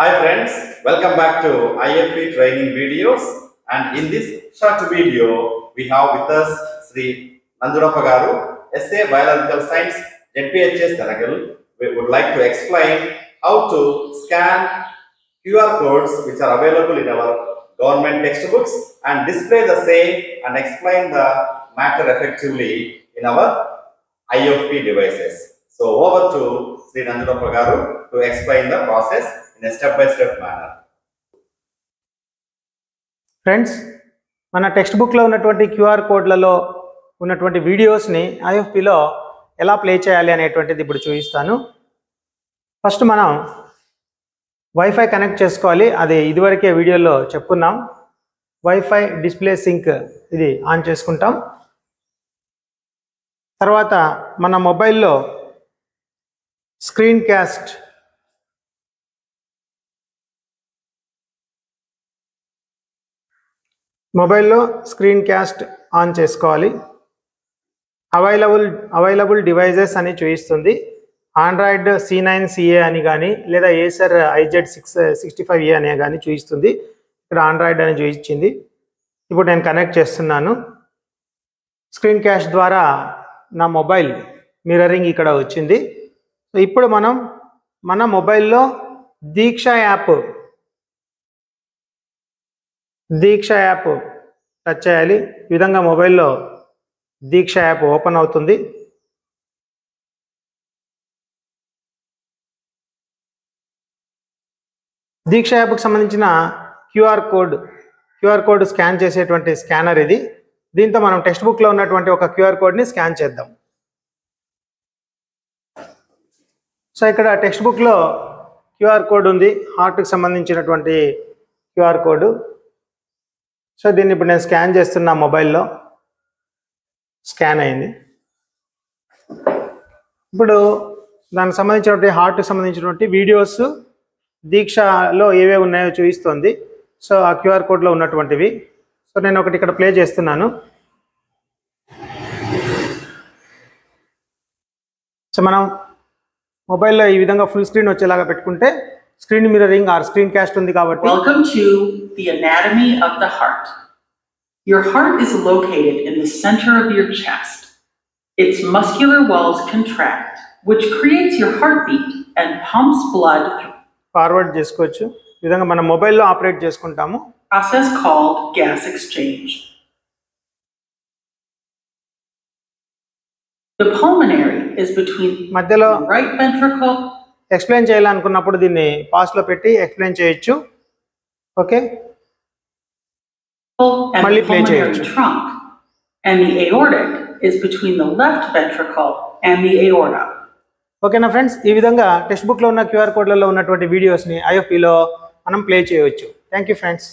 Hi friends, welcome back to IFP training videos, and in this short video we have with us Sri Nandurappa Garu, SA Biological Science, ZPHS Thanagal. We would like to explain how to scan QR codes which are available in our government textbooks and display the same and explain the matter effectively in our IFP devices. So over to Sri Nandurappa Garu to explain the process in a step-by-step manner. Friends, మన text బుక్లో ఉన్నటువంటి QR కోడ్లలో ఉన్నటువంటి వీడియోస్ని ఐఎఫ్పిలో ఎలా play చేయాలి అనేటువంటిది ఇప్పుడు చూపిస్తాను. ఫస్ట్ మనం వైఫై కనెక్ట్ చేసుకోవాలి. అది ఇదివరకే వీడియోలో చెప్పుకున్నాం. వైఫై డిస్ప్లే సింక్ ఇది ఆన్ చేసుకుంటాం. తర్వాత మన మొబైల్లో స్క్రీన్ క్యాస్ట్ ఆన్ చేసుకోవాలి. అవైలబుల్ డివైజెస్ అని చూపిస్తుంది. ఆండ్రాయిడ్ C9CA అని కానీ లేదా ఏసర్ IZ665A అనే కానీ చూపిస్తుంది. ఇక్కడ ఆండ్రాయిడ్ అని చూపించింది. ఇప్పుడు నేను కనెక్ట్ చేస్తున్నాను. స్క్రీన్ క్యాస్ట్ ద్వారా నా మొబైల్ మిర్రరింగ్ ఇక్కడ వచ్చింది. ఇప్పుడు మనం మన మొబైల్లో దీక్ష యాప్ టచ్ చేయాలి. ఈ విధంగా మొబైల్లో దీక్ష యాప్ ఓపెన్ అవుతుంది. దీక్ష యాప్కి సంబంధించిన క్యూఆర్ కోడ్ స్కాన్ చేసేటువంటి స్కానర్ ఇది. దీంతో మనం టెక్స్ట్ బుక్లో ఉన్నటువంటి ఒక క్యూఆర్ కోడ్ని స్కాన్ చేద్దాం. సో ఇక్కడ టెక్స్ట్ బుక్లో క్యూఆర్ కోడ్ ఉంది, హార్ట్కి సంబంధించినటువంటి క్యూఆర్ కోడ్. సో దీన్ని ఇప్పుడు నేను స్కాన్ చేస్తున్నా. మొబైల్లో స్కాన్ అయింది. ఇప్పుడు దానికి సంబంధించినటువంటి హార్ట్కి సంబంధించినటువంటి వీడియోస్ దీక్షలో ఏవే ఉన్నాయో చూపిస్తుంది. సో ఆ క్యూఆర్ కోడ్లో ఉన్నటువంటివి. సో నేను ఒకటి ఇక్కడ ప్లే చేస్తున్నాను. సో మనం మొబైల్లో ఈ విధంగా ఫుల్ స్క్రీన్ వచ్చేలాగా పెట్టుకుంటే screen mirroring or screen caste ఉంది కాబట్టి. Welcome to the anatomy of the heart. Your heart is located in the center of your chest. Its muscular walls contract, which creates your heartbeat and pumps blood through. Forward చేసుకోవచ్చు. ఈ విధంగా మనం మొబైల్లో operate చేసుకుంటాము. Process called gas exchange. The pulmonary is between మధ్యలో the right ventricle. Explain చేయాలనుకున్నప్పుడు దీన్ని పాస్లో పెట్టి ఎక్స్ప్లెయిన్ చేయొచ్చు. ఓకే, And మళ్ళీ the ప్లే pulmonary చేయొచ్చు. trunk, and the aortic is between the left ventricle and the aorta. ఓకేనా friends, ఈ విధంగా టెక్స్ట్ బుక్లో ఉన్న క్యూఆర్ కోడ్లలో ఉన్నటువంటి వీడియోస్ని ఐఎఫ్పిలో మనం ప్లే చేయవచ్చు. Thank you friends.